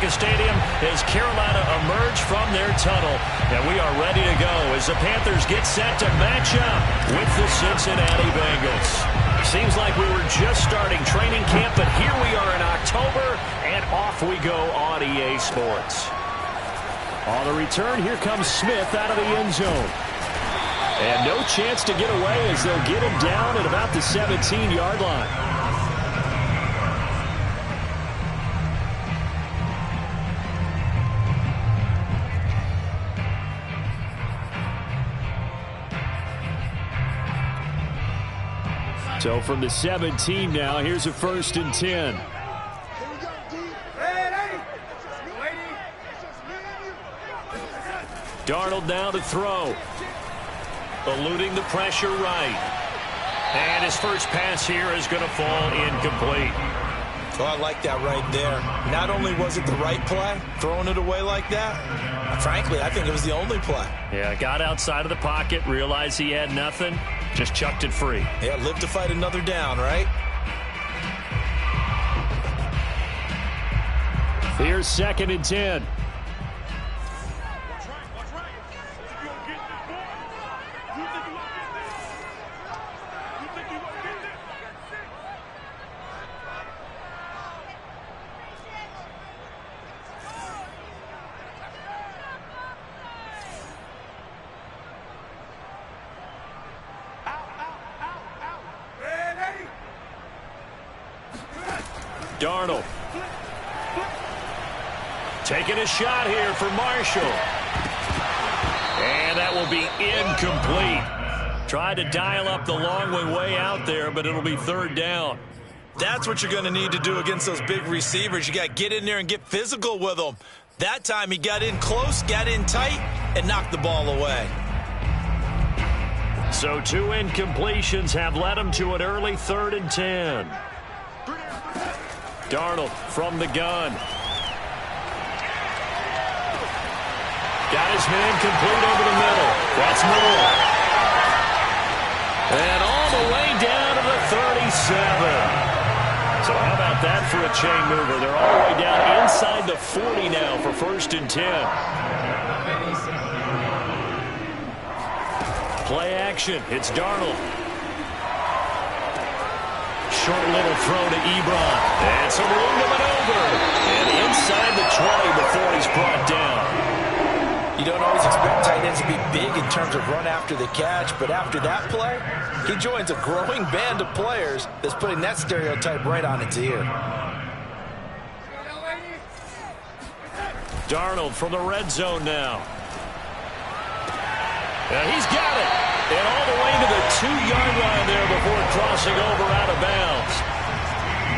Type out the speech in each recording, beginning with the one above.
America Stadium as Carolina emerge from their tunnel. And we are ready to go as the Panthers get set to match up with the Cincinnati Bengals. Seems like we were just starting training camp, but here we are in October, and off we go on EA Sports. On the return, here comes Smith out of the end zone. And no chance to get away as they'll get him down at about the 17-yard line. So from the 17 now, here's a 1st and 10. Darnold now to throw. Eluding the pressure right. And his first pass here is going to fall incomplete. Oh, I like that right there. Not only was it the right play, throwing it away like that, frankly, I think it was the only play. Yeah, got outside of the pocket, realized he had nothing, just chucked it free. Yeah, live to fight another down, right? Here's 2nd and 10. Darnold. Taking a shot here for Marshall. And that will be incomplete. Tried to dial up the long way out there, but it'll be 3rd down. That's what you're going to need to do against those big receivers. You got to get in there and get physical with them. That time he got in close, got in tight, and knocked the ball away. So 2 incompletions have led him to an early 3rd and 10. Darnold from the gun. Got his man complete over the middle. That's Moore. And all the way down to the 37. So how about that for a chain mover? They're all the way down inside the 40 now for 1st and 10. Play action. It's Darnold. Short little throw to Ebron. And some room to maneuver. And inside the 20 before he's brought down. You don't always expect tight ends to be big in terms of run after the catch, but after that play, he joins a growing band of players that's putting that stereotype right on its ear. Darnold from the red zone now. And he's got it. And all the way to the 2-yard line there before crossing over out of bounds.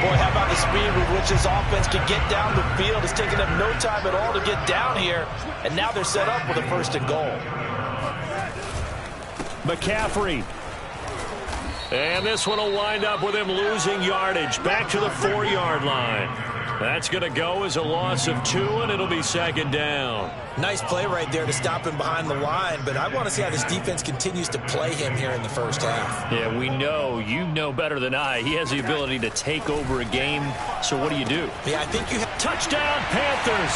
Boy, how about the speed with which this offense can get down the field? It's taken them no time at all to get down here. And now they're set up with a 1st and goal. McCaffrey. And this one will wind up with him losing yardage. Back to the 4-yard line. That's going to go as a loss of 2, and it'll be 2nd down. Nice play right there to stop him behind the line, but I want to see how this defense continues to play him here in the 1st half. Yeah, we know. You know better than I. He has the ability to take over a game, so what do you do? Yeah, I think you have... Touchdown, Panthers!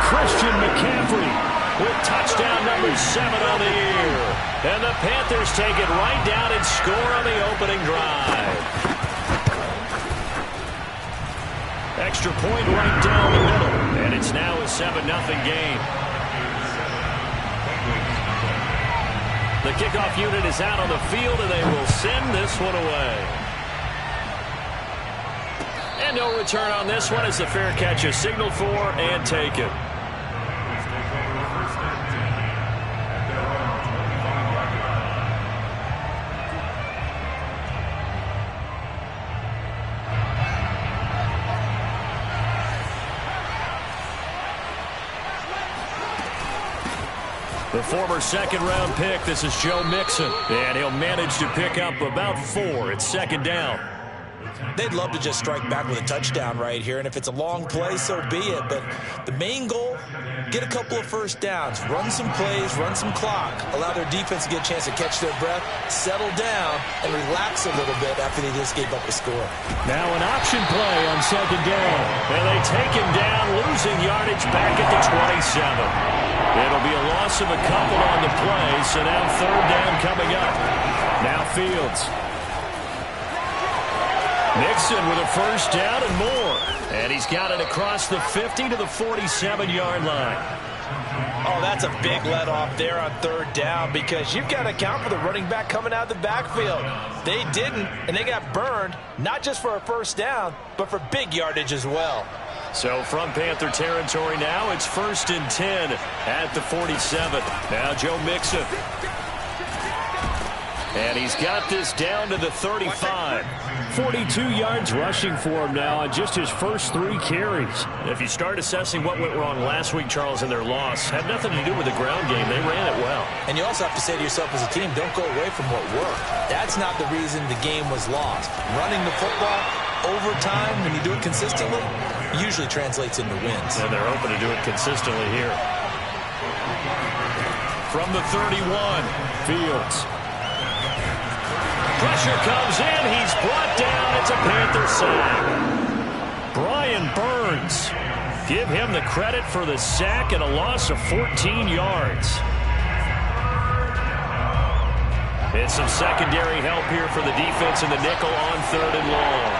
Christian McCaffrey with touchdown number 7 on the year. And the Panthers take it right down and score on the opening drive. Extra point right down the middle, and it's now a 7-0 game. The kickoff unit is out on the field, and they will send this one away. And no return on this one as the fair catch is signaled for and taken. The former 2nd-round pick, this is Joe Mixon. And he'll manage to pick up about 4. It's 2nd down. They'd love to just strike back with a touchdown right here, and if it's a long play, so be it. But the main goal, get a couple of 1st downs, run some plays, run some clock, allow their defense to get a chance to catch their breath, settle down, and relax a little bit after they just gave up a score. Now an option play on 2nd down. And they take him down losing yardage back at the 27. It'll be a loss of a couple on the play, so now third down coming up. Now Fields. Nixon with a first down and more. And he's got it across the 50 to the 47-yard line. Oh, that's a big let off there on third down because you've got to account for the running back coming out of the backfield. They didn't, and they got burned, not just for a first down, but for big yardage as well. So from Panther territory now, it's 1st and 10 at the 47. Now Joe Mixon. And he's got this down to the 35. 42 yards rushing for him now on just his first 3 carries. If you start assessing what went wrong last week, Charles, in their loss, had nothing to do with the ground game. They ran it well. And you also have to say to yourself as a team, don't go away from what worked. That's not the reason the game was lost. Running the football over time, when you do it consistently, usually translates into wins. And they're hoping to do it consistently here. From the 31, Fields. Pressure comes in. He's brought down. It's a Panther sack. Brian Burns. Give him the credit for the sack and a loss of 14 yards. And some secondary help here for the defense in the nickel on 3rd and long.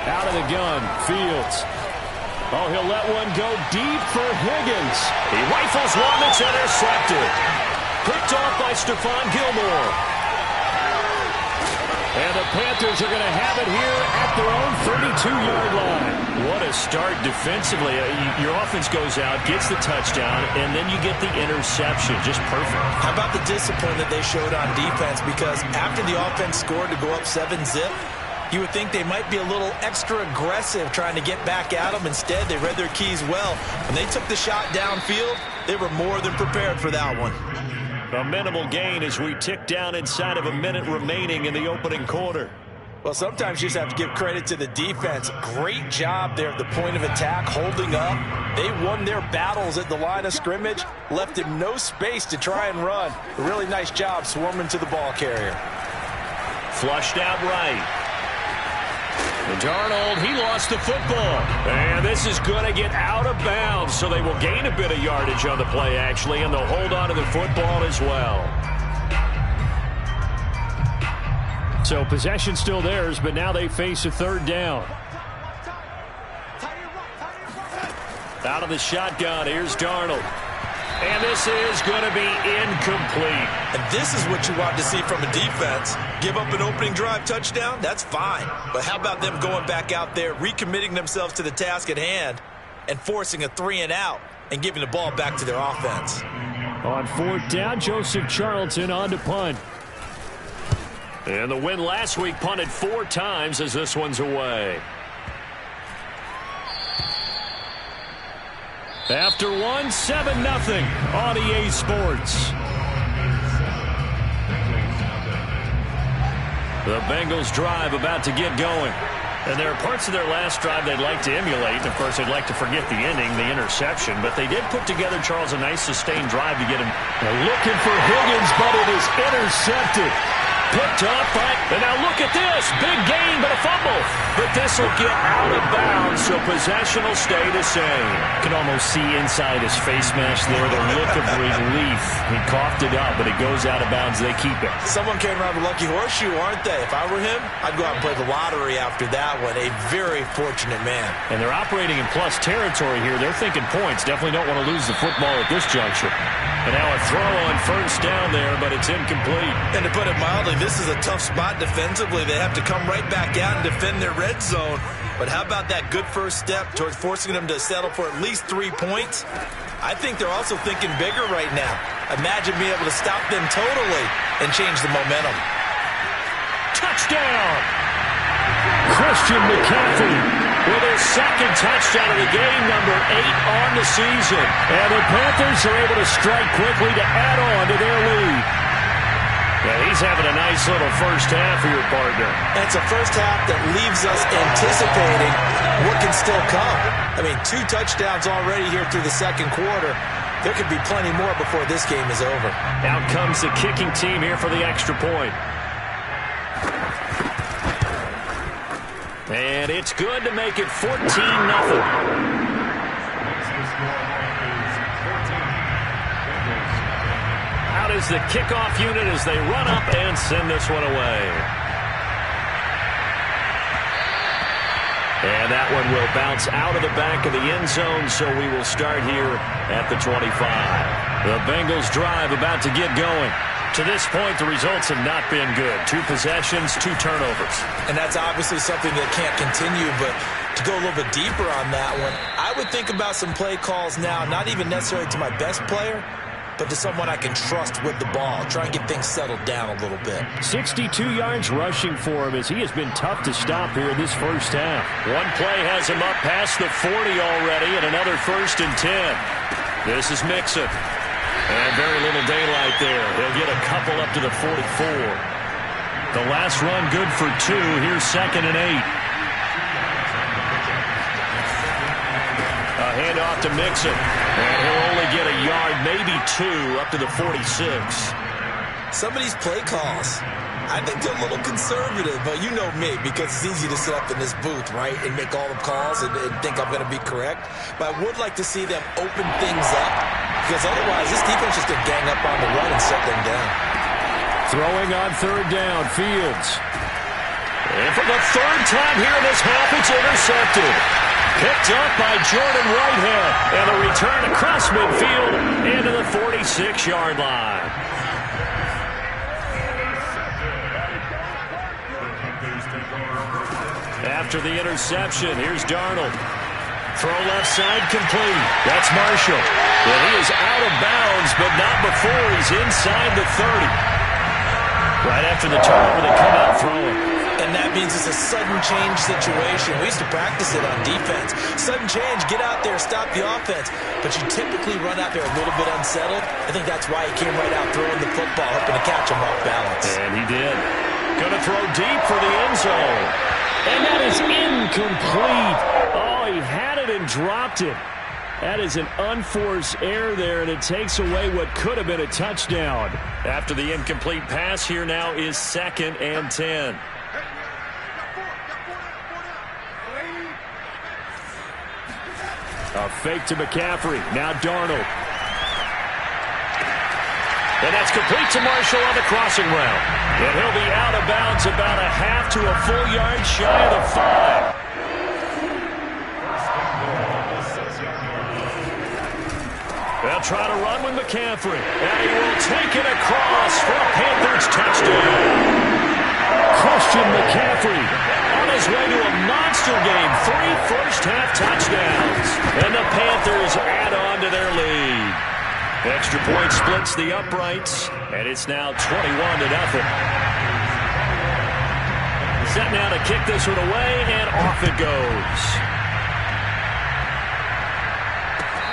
Out of the gun, Fields. Oh, he'll let one go deep for Higgins. He rifles one that's intercepted. Picked off by Stephon Gilmore. And the Panthers are going to have it here at their own 32-yard line. What a start defensively. Your offense goes out, gets the touchdown, and then you get the interception. Just perfect. How about the discipline that they showed on defense? Because after the offense scored to go up 7-zip, you would think they might be a little extra aggressive trying to get back at them. Instead, they read their keys well. When they took the shot downfield, they were more than prepared for that one. A minimal gain as we tick down inside of a minute remaining in the opening quarter. Well, sometimes you just have to give credit to the defense. Great job there at the point of attack, holding up. They won their battles at the line of scrimmage, left him no space to try and run. A really nice job swarming to the ball carrier. Flushed out right. And Darnold, he lost the football. And this is going to get out of bounds, so they will gain a bit of yardage on the play, actually, and they'll hold on to the football as well. So possession still theirs, but now they face a third down. Out of the shotgun, here's Darnold. And this is going to be incomplete. And this is what you want to see from a defense. Give up an opening drive touchdown, that's fine. But how about them going back out there, recommitting themselves to the task at hand, and forcing a 3-and-out and giving the ball back to their offense. On 4th down, Joseph Charlton on to punt. And the win last week punted 4 times as this one's away. After 1, 7-0 on EA Sports. The Bengals drive about to get going. And there are parts of their last drive they'd like to emulate. Of course, they'd like to forget the ending, the interception. But they did put together, Charles, a nice sustained drive to get him. They're looking for Higgins, but it is intercepted. Picked up, and now look at this. Big gain, but a fumble. But this will get out of bounds, so possession will stay the same. You can almost see inside his face mask there the look of relief. He coughed it up, but it goes out of bounds. They keep it. Someone came around with a lucky horseshoe, aren't they? If I were him, I'd go out and play the lottery after that one. A very fortunate man. And they're operating in plus territory here. They're thinking points. Definitely don't want to lose the football at this juncture. And now a throw on 1st down there, but it's incomplete. And to put it mildly, this is a tough spot defensively. They have to come right back out and defend their red zone. But how about that good first step towards forcing them to settle for at least 3 points? I think they're also thinking bigger right now. Imagine being able to stop them totally and change the momentum. Touchdown! Christian McCaffrey with his 2nd touchdown of the game, number 8 on the season. And the Panthers are able to strike quickly to add on to their lead. Yeah, he's having a nice little first half for your partner. And it's a first half that leaves us anticipating what can still come. I mean, 2 touchdowns already here through the 2nd quarter. There could be plenty more before this game is over. Out comes the kicking team here for the extra point. And it's good to make it 14-0. Out is the kickoff unit as they run up and send this one away. And that one will bounce out of the back of the end zone, so we will start here at the 25. The Bengals drive about to get going. To this point, the results have not been good. 2 possessions, 2 turnovers. And that's obviously something that can't continue, but to go a little bit deeper on that one, I would think about some play calls now, not even necessarily to my best player, but to someone I can trust with the ball. Try and get things settled down a little bit. 62 yards rushing for him as he has been tough to stop here this first half. One play has him up past the 40 already and another 1st and 10. This is Mixon. And very little daylight there. He'll get a couple up to the 44. The last run good for 2. Here's 2nd and 8. A handoff to Mixon. And he'll only get a yard, maybe 2, up to the 46. Some of these play calls, I think they're a little conservative, but you know me, because it's easy to sit up in this booth, right, and make all the calls and think I'm going to be correct. But I would like to see them open things up, because otherwise this defense is going to gang up on the run and shut them down. Throwing on 3rd down, Fields. And for the 3rd time here in this half, it's intercepted. Picked up by Jordan Whitehead. And a return across midfield into the 46-yard line. After the interception, here's Darnold. Throw left side complete. That's Marshall. And he is out of bounds, but not before he's inside the 30. Right after the turnover, they come out throwing. And that means it's a sudden change situation. We used to practice it on defense. Sudden change, get out there, stop the offense. But you typically run out there a little bit unsettled. I think that's why he came right out throwing the football, hoping to catch him off balance. And he did. Going to throw deep for the end zone. And that is incomplete. Oh, he had it and dropped it. That is an unforced error there, and it takes away what could have been a touchdown. After the incomplete pass, here now is 2nd and 10. A fake to McCaffrey. Now Darnold. And that's complete to Marshall on the crossing route. And he'll be out of bounds about a half to a full yard shy of the 5. They'll try to run with McCaffrey. And he will take it across for a Panthers touchdown. Christian McCaffrey on his way to a monster game. 3 first-half touchdowns. And the Panthers add on to their lead. Extra point splits the uprights. And it's now 21-0. Set now to kick this one away, and off it goes.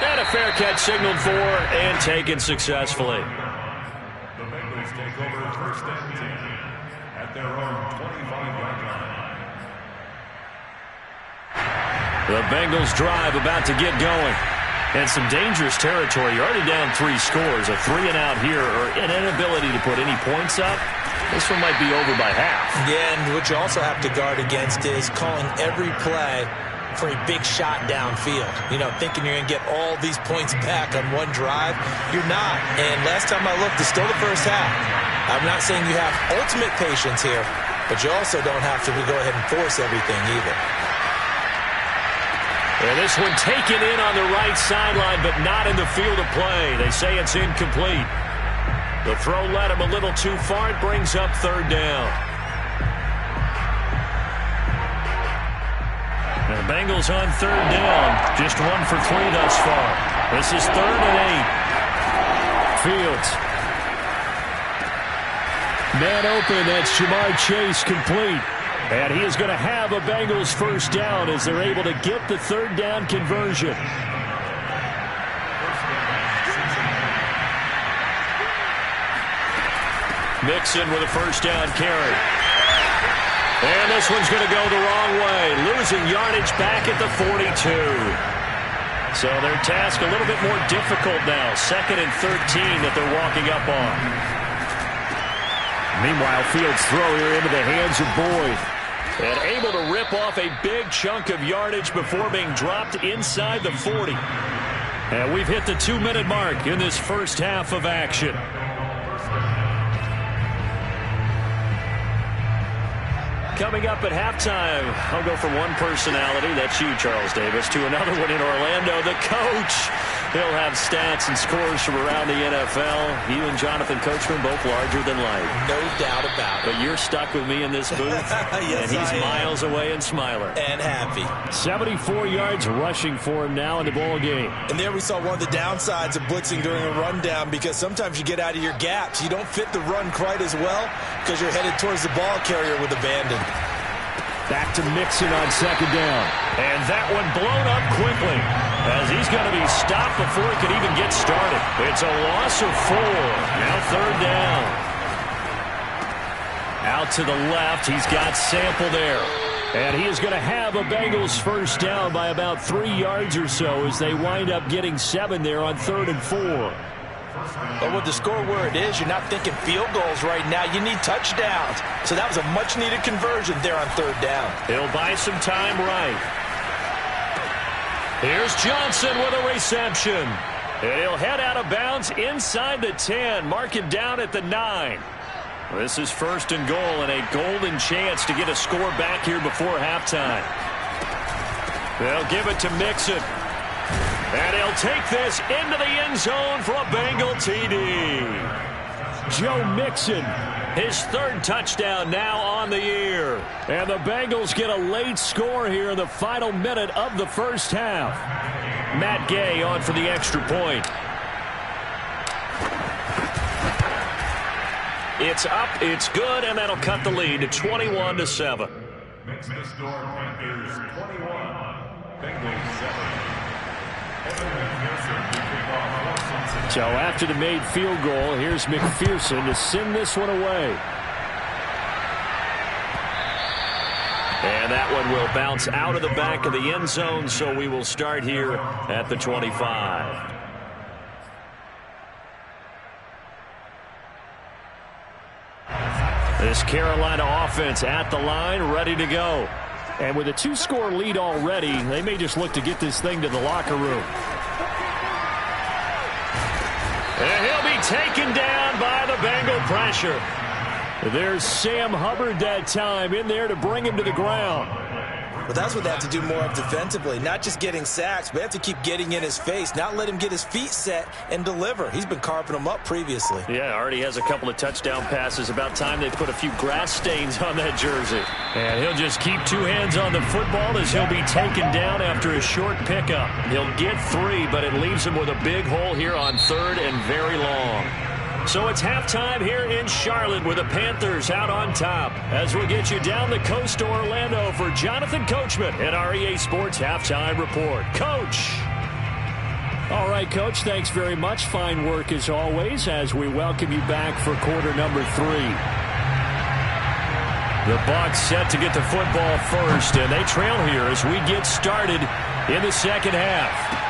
And a fair catch signaled for and taken successfully. The Bengals take over 1st and 10 at their own 25-yard line. The Bengals drive about to get going. And some dangerous territory. You're already down 3 scores. A 3-and-out here, or an inability to put any points up. This one might be over by half. Yeah, and what you also have to guard against is calling every play for a big shot downfield. You know, thinking you're going to get all these points back on one drive. You're not. And last time I looked, it's still the first half. I'm not saying you have ultimate patience here, but you also don't have to go ahead and force everything either. And this one taken in on the right sideline, but not in the field of play. They say it's incomplete. The throw led him a little too far. It brings up 3rd down. The Bengals on 3rd down. Just 1 for 3 thus far. This is 3rd and 8. Fields. Man open. That's Jamar Chase complete. And he is going to have a Bengals first down as they're able to get the 3rd down conversion. Mixon with a first down carry. And this one's going to go the wrong way. Losing yardage back at the 42. So their task a little bit more difficult now. 2nd and 13 that they're walking up on. Meanwhile, Fields' throw here into the hands of Boyd. And able to rip off a big chunk of yardage before being dropped inside the 40. And we've hit the 2-minute mark in this first half of action. Coming up at halftime, I'll go from one personality, that's you, Charles Davis, to another one in Orlando, the coach. He'll have stats and scores from around the NFL. You and Jonathan Coachman both larger than life. No doubt about it. But you're stuck with me in this booth, yes, and he's miles away and smiling. And happy. 74 yards rushing for him now in the ball game. And there we saw one of the downsides of blitzing during a rundown, because sometimes you get out of your gaps. You don't fit the run quite as well because you're headed towards the ball carrier with abandon. Back to Mixon on 2nd down. And that one blown up quickly as he's going to be stopped before he could even get started. It's a loss of 4. Now 3rd down. Out to the left. He's got Sample there. And he is going to have a Bengals first down by about 3 yards or so as they wind up getting 7 there on 3rd and 4. But with the score where it is, you're not thinking field goals right now. You need touchdowns. So that was a much-needed conversion there on 3rd down. He'll buy some time right. Here's Johnson with a reception. And he'll head out of bounds inside the 10. Mark him down at the 9. This is 1st and goal and a golden chance to get a score back here before halftime. They'll give it to Mixon. And he'll take this into the end zone for a Bengal TD. Joe Mixon, his 3rd touchdown now on the year. And the Bengals get a late score here in the final minute of the first half. Matt Gay on for the extra point. It's up, it's good, and that'll cut the lead to 21-7. Makes the score Panthers 21, Bengals 7. So after the made field goal, here's McPherson to send this one away. And that one will bounce out of the back of the end zone, so we will start here at the 25. This Carolina offense at the line, ready to go. And with a 2-score lead already, they may just look to get this thing to the locker room. And he'll be taken down by the Bengal pressure. There's Sam Hubbard that time in there to bring him to the ground. But that's what they have to do more of defensively. Not just getting sacks, but they have to keep getting in his face. Not let him get his feet set and deliver. He's been carping them up previously. Yeah, already has a couple of touchdown passes. About time they put a few grass stains on that jersey. And he'll just keep 2 hands on the football as he'll be taken down after a short pickup. He'll get 3, but it leaves him with a big hole here on 3rd and very long. So it's halftime here in Charlotte with the Panthers out on top. As we'll get you down the coast to Orlando for Jonathan Coachman at our EA Sports Halftime Report. Coach! All right, Coach, thanks very much. Fine work as always as we welcome you back for quarter number 3. The Bucs set to get the football first, and they trail here as we get started in the second half.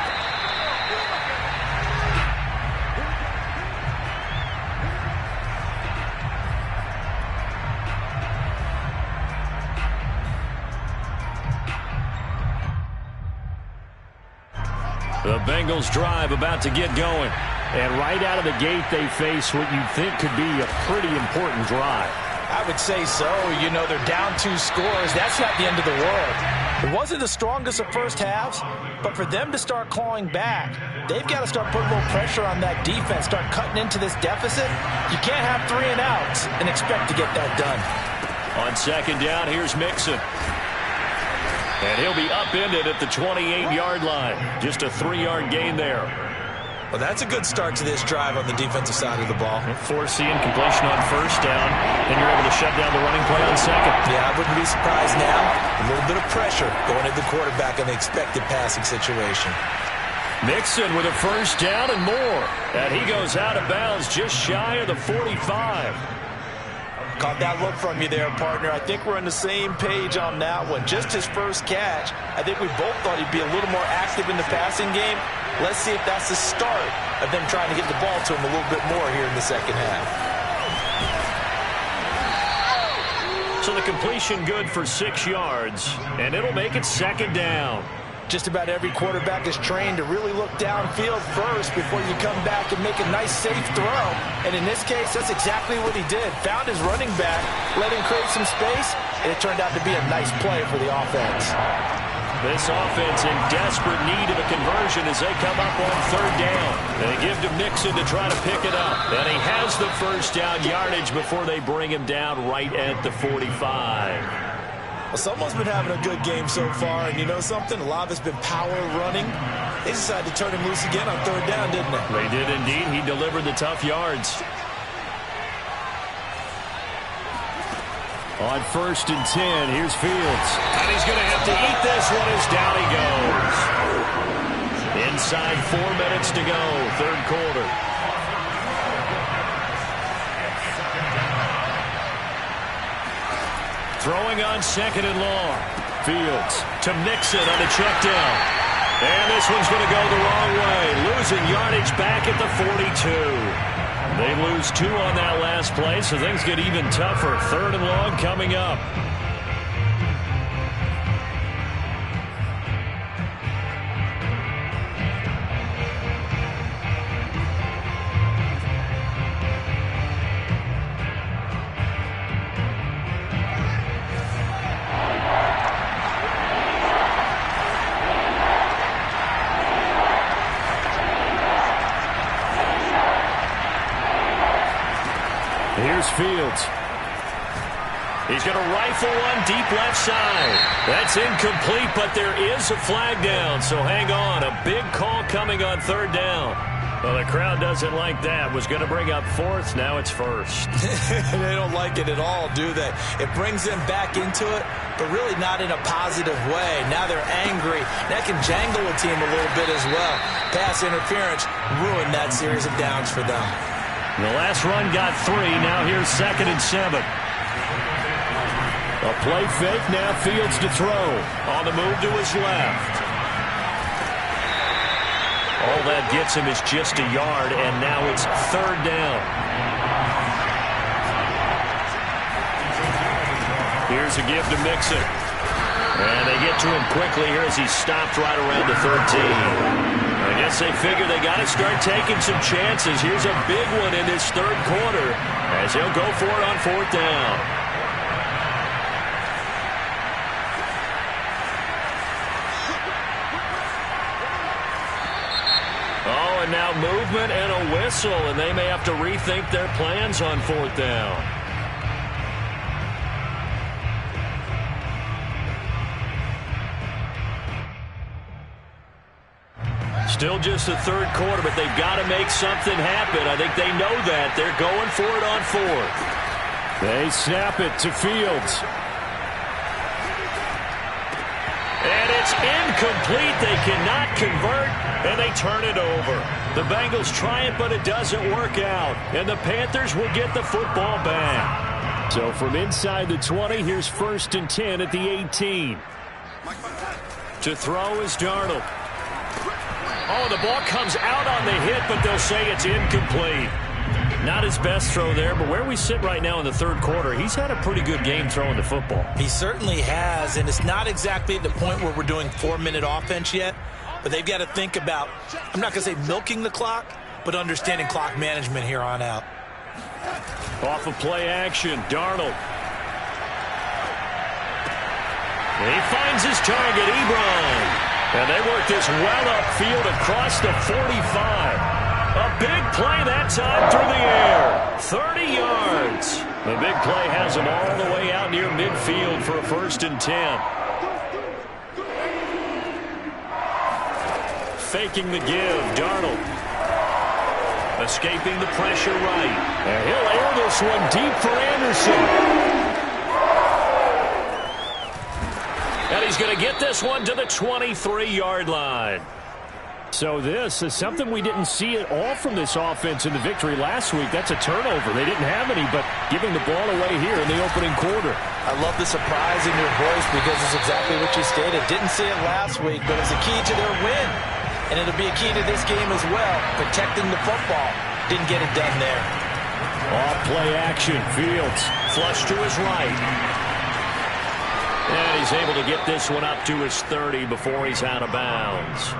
The Bengals drive about to get going. And right out of the gate, they face what you'd think could be a pretty important drive. I would say so. You know, they're down 2 scores. That's not the end of the world. It wasn't the strongest of first halves, but for them to start clawing back, they've got to start putting a little pressure on that defense, start cutting into this deficit. You can't have 3 and outs and expect to get that done. On 2nd down, here's Mixon. And he'll be upended at the 28-yard line. Just a 3-yard gain there. Well, that's a good start to this drive on the defensive side of the ball. Forcing completion on 1st down, and you're able to shut down the running play on 2nd. Yeah, I wouldn't be surprised now. A little bit of pressure going at the quarterback in the expected passing situation. Mixon with a 1st down and more. And he goes out of bounds just shy of the 45. Caught that look from you there, partner. I think we're on the same page on that one. Just his first catch. I think we both thought he'd be a little more active in the passing game. Let's see if that's the start of them trying to get the ball to him a little bit more here in the second half. So the completion good for 6 yards, and it'll make it second down. Just about every quarterback is trained to really look downfield first before you come back and make a nice, safe throw. And in this case, that's exactly what he did. Found his running back, let him create some space, and it turned out to be a nice play for the offense. This offense in desperate need of a conversion as they come up on third down. They give to Mixon to try to pick it up. And he has the first down yardage before they bring him down right at the 45. Well, someone's been having a good game so far, and you know something? A lot of it's been power running. They decided to turn him loose again on third down, didn't they? They did indeed. He delivered the tough yards. On 1st and 10, here's Fields. And he's going to have to eat this one as down he goes. Inside 4 minutes to go, third quarter. Throwing on 2nd and long. Fields to Mixon on the check down. And this one's going to go the wrong way. Losing yardage back at the 42. They lose 2 on that last play, so things get even tougher. 3rd and long coming up. Here's Fields. He's going to rifle one deep left side. That's incomplete, but there is a flag down, so hang on. A big call coming on third down. Well, the crowd doesn't like that. Was going to bring up 4th. Now it's 1st. They don't like it at all, do they? It brings them back into it, but really not in a positive way. Now they're angry. That can jangle a team a little bit as well. Pass interference ruined that series of downs for them. The last run got 3. Now here's 2nd and 7. A play fake. Now Fields to throw. On the move to his left. All that gets him is just a yard, and now it's 3rd down. Here's a give to Mixon. And they get to him quickly here as he stopped right around the 13. I guess they figure they got to start taking some chances. Here's a big one in this 3rd quarter as he'll go for it on 4th down. Oh, and now movement and a whistle, and they may have to rethink their plans on 4th down. Still just the 3rd quarter, but they've got to make something happen. I think they know that. They're going for it on 4th. They snap it to Fields. And it's incomplete. They cannot convert, and they turn it over. The Bengals try it, but it doesn't work out. And the Panthers will get the football back. So from inside the 20, here's 1st and 10 at the 18. To throw is Darnold. Oh, the ball comes out on the hit, but they'll say it's incomplete. Not his best throw there, but where we sit right now in the 3rd quarter, he's had a pretty good game throwing the football. He certainly has, and it's not exactly at the point where we're doing 4-minute offense yet, but they've got to think about, I'm not going to say milking the clock, but understanding clock management here on out. Off of play action, Darnold. He finds his target, Ebron. And they work this well upfield across the 45. A big play that time through the air. 30 yards. The big play has them all the way out near midfield for a 1st and 10. Faking the give, Darnold. Escaping the pressure right. And he'll air this one deep for Anderson. And he's going to get this one to the 23-yard line. So this is something we didn't see at all from this offense in the victory last week. That's a turnover. They didn't have any, but giving the ball away here in the opening quarter. I love the surprise in your voice because it's exactly what you stated. Didn't see it last week, but it's a key to their win. And it'll be a key to this game as well, protecting the football. Didn't get it done there. Off play action. Fields flush to his right. And he's able to get this one up to his 30 before he's out of bounds.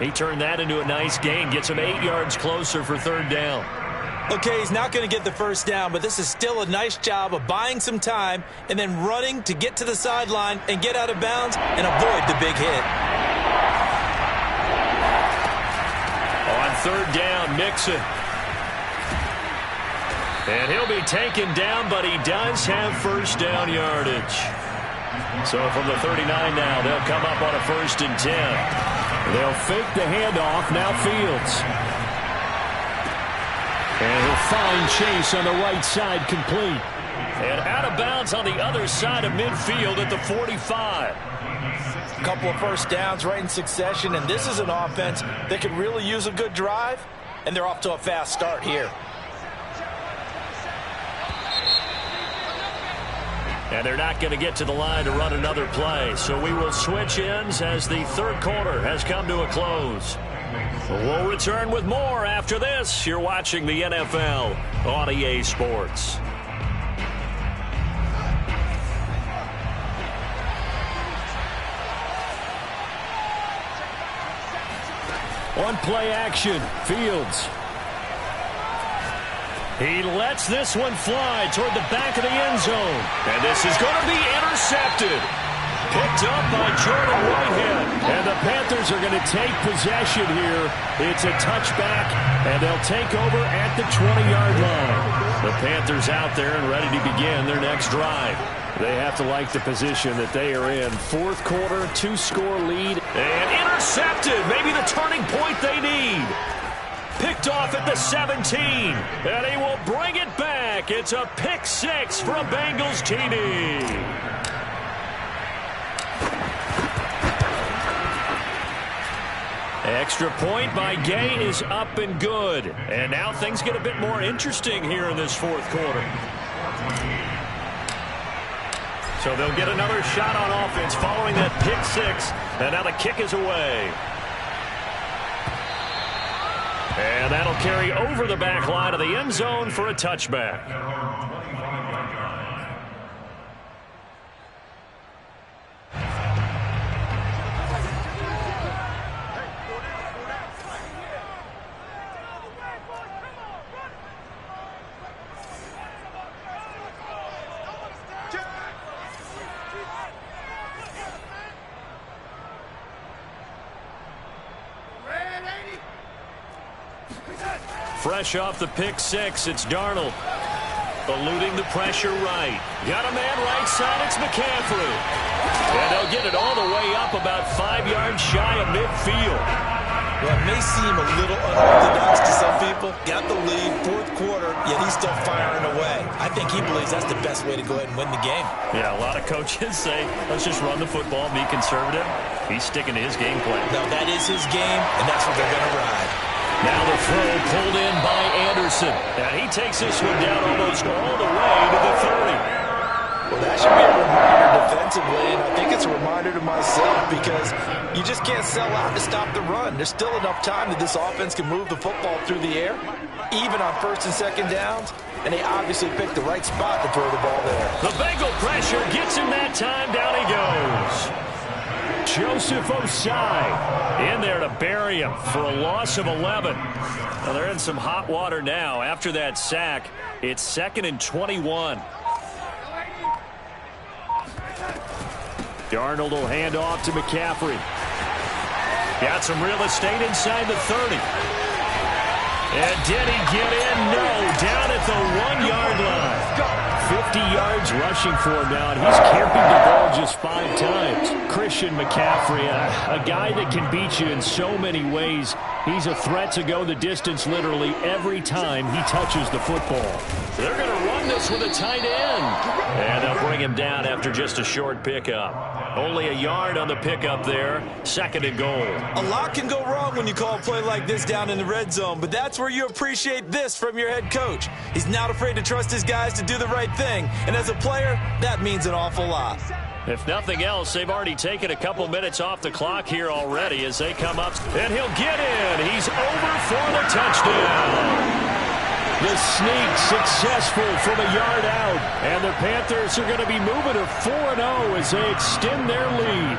He turned that into a nice gain, gets him 8 yards closer for third down. Okay, he's not going to get the first down, but this is still a nice job of buying some time and then running to get to the sideline and get out of bounds and avoid the big hit. On third down, Mixon. And he'll be taken down, but he does have first down yardage. So from the 39 now, they'll come up on a 1st and 10. They'll fake the handoff. Now Fields. And he'll find Chase on the right side, complete. And out of bounds on the other side of midfield at the 45. A couple of first downs right in succession, and this is an offense that could really use a good drive, and they're off to a fast start here. And they're not going to get to the line to run another play. So we will switch ends as the third quarter has come to a close. We'll return with more after this. You're watching the NFL on EA Sports. On play action, Fields. He lets this one fly toward the back of the end zone. And this is going to be intercepted. Picked up by Jordan Whitehead. And the Panthers are going to take possession here. It's a touchback, and they'll take over at the 20-yard line. The Panthers out there and ready to begin their next drive. They have to like the position that they are in. Fourth quarter, 2-score lead. And intercepted. Maybe the turning point they need. Picked off at the 17, and he will bring it back. It's a pick 6 for a Bengals TD. Extra point by Gay is up and good. And now things get a bit more interesting here in this fourth quarter. So they'll get another shot on offense following that pick 6, and now the kick is away. And that'll carry over the back line of the end zone for a touchback. Fresh off the pick 6, it's Darnold. Eluding the pressure right. Got a man right side, it's McCaffrey. And they'll get it all the way up about 5 yards shy of midfield. Well, it may seem a little unorthodox to some people. Got the lead, fourth quarter, yet he's still firing away. I think he believes that's the best way to go ahead and win the game. Yeah, a lot of coaches say, let's just run the football, be conservative. He's sticking to his game plan. No, that is his game, and that's what they're going to ride. Now the throw pulled in by Anderson. And he takes this one down almost all the way to the 30. Well, that should be a reminder defensively, and I think it's a reminder to myself because you just can't sell out to stop the run. There's still enough time that this offense can move the football through the air, even on first and second downs, and they obviously picked the right spot to throw the ball there. The Bengal pressure gets him that time. Down he goes. Joseph Osai in there to bury him for a loss of 11. Well, they're in some hot water now. After that sack, it's 2nd and 21. Darnold will hand off to McCaffrey. Got some real estate inside the 30. And did he get in? No, down at the 1-yard line. 50 yards rushing for him now, and he's camping the ball just 5 times. Christian McCaffrey, a guy that can beat you in so many ways. He's a threat to go the distance literally every time he touches the football. They're going to run run this with a tight end. And they'll bring him down after just a short pickup. Only a yard on the pickup there. 2nd and goal. A lot can go wrong when you call a play like this down in the red zone, but that's where you appreciate this from your head coach. He's not afraid to trust his guys to do the right thing, and as a player, that means an awful lot. If nothing else, they've already taken a couple minutes off the clock here already as they come up. And he'll get in. He's over for the touchdown. The sneak successful from a yard out. And the Panthers are going to be moving to 4-0 as they extend their lead.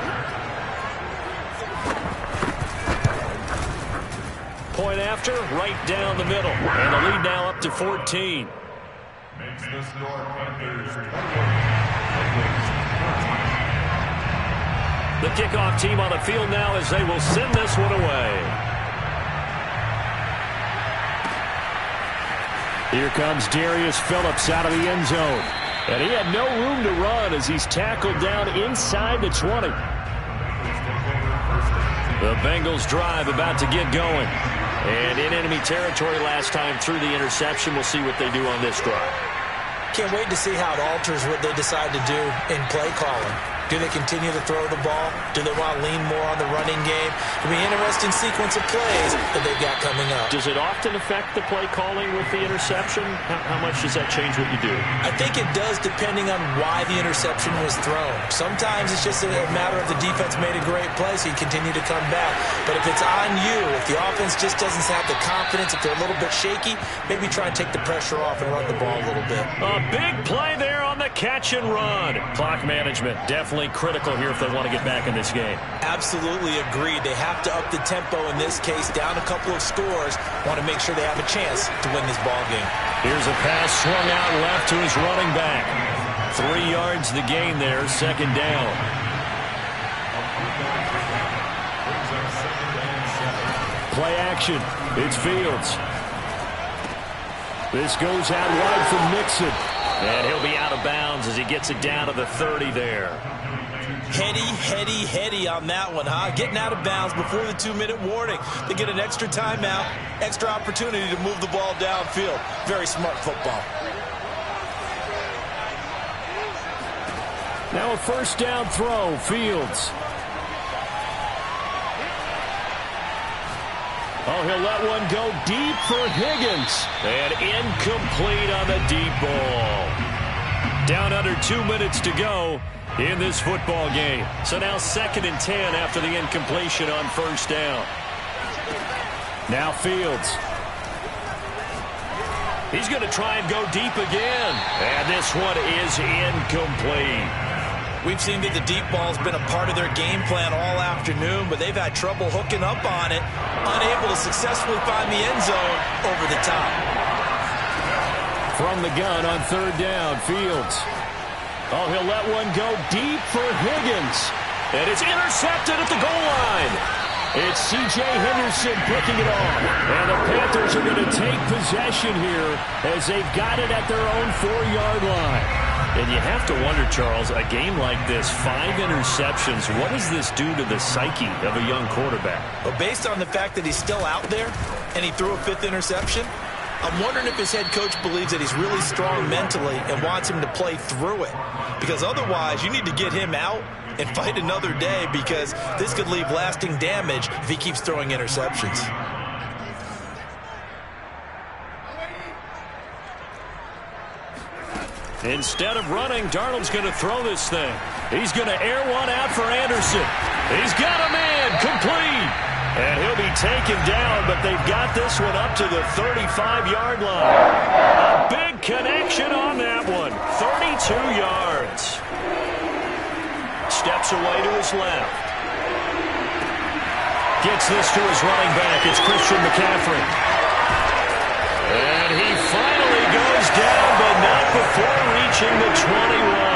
Point after, right down the middle. And the lead now up to 14. Makes the score Panthers 21. The kickoff team on the field now as they will send this one away. Here comes Darius Phillips out of the end zone. And he had no room to run as he's tackled down inside the 20. The Bengals drive about to get going. And in enemy territory last time through the interception. We'll see what they do on this drive. Can't wait to see how it alters what they decide to do in play calling. Do they continue to throw the ball? Do they want to lean more on the running game? It'll be an interesting sequence of plays that they've got coming up. Does it often affect the play calling with the interception? How much does that change what you do? I think it does depending on why the interception was thrown. Sometimes it's just a matter of the defense made a great play, so you continue to come back. But if it's on you, if the offense just doesn't have the confidence, if they're a little bit shaky, maybe try and take the pressure off and run the ball a little bit. A big play there on the catch and run. Clock management definitely critical here if they want to get back in this game. Absolutely agreed. They have to up the tempo in this case, down a couple of scores. Want to make sure they have a chance to win this ball game. Here's a pass swung out left to his running back. 3 yards the gain there, 2nd down. Play action. It's Fields. This goes out wide from Mixon. And he'll be out of bounds as he gets it down to the 30 there. Heady on that one, huh? Getting out of bounds before the 2-minute warning. They get an extra timeout, extra opportunity to move the ball downfield. Very smart football. Now a 1st down throw, Fields. Oh, he'll let one go deep for Higgins. And incomplete on the deep ball. Down under 2 minutes to go in this football game. So now 2nd and 10 after the incompletion on 1st down. Now Fields. He's going to try and go deep again. And this one is incomplete. We've seen that the deep ball's been a part of their game plan all afternoon, but they've had trouble hooking up on it, unable to successfully find the end zone over the top. From the gun on 3rd down, Fields. Oh, he'll let one go deep for Higgins. And it's intercepted at the goal line. It's C.J. Henderson picking it off. And the Panthers are going to take possession here as they've got it at their own 4-yard line. And you have to wonder, Charles, a game like this, 5 interceptions, what does this do to the psyche of a young quarterback? Well, based on the fact that he's still out there and he threw a 5th interception, I'm wondering if his head coach believes that he's really strong mentally and wants him to play through it. Because otherwise, you need to get him out and fight another day, because this could leave lasting damage if he keeps throwing interceptions. Instead of running, Darnold's going to throw this thing. He's going to air one out for Anderson. He's got a man, complete. And he'll be taken down, but they've got this one up to the 35-yard line. A big connection on that one. 32 yards. Steps away to his left. Gets this to his running back. It's Christian McCaffrey. And he finally goes down, but not before reaching the 21.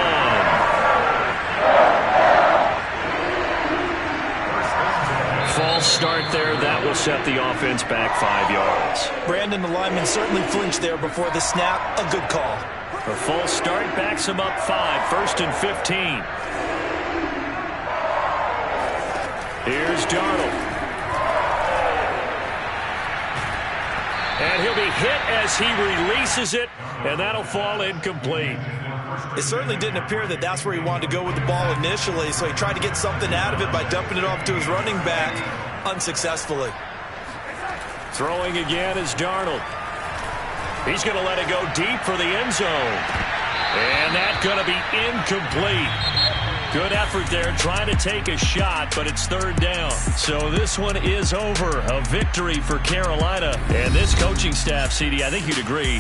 False start there. That will set the offense back 5 yards. Brandon, the lineman certainly flinched there before the snap. A good call. A false start backs him up 5. 1st and 15. Here's Darnold. And he'll be hit as he releases it, and that'll fall incomplete. It certainly didn't appear that that's where he wanted to go with the ball initially, so he tried to get something out of it by dumping it off to his running back unsuccessfully. Throwing again is Darnold. He's going to let it go deep for the end zone. And that's going to be incomplete. Good effort there trying to take a shot, but it's third down. So this one is over. A victory for Carolina. And this coaching staff, CD, I think you'd agree,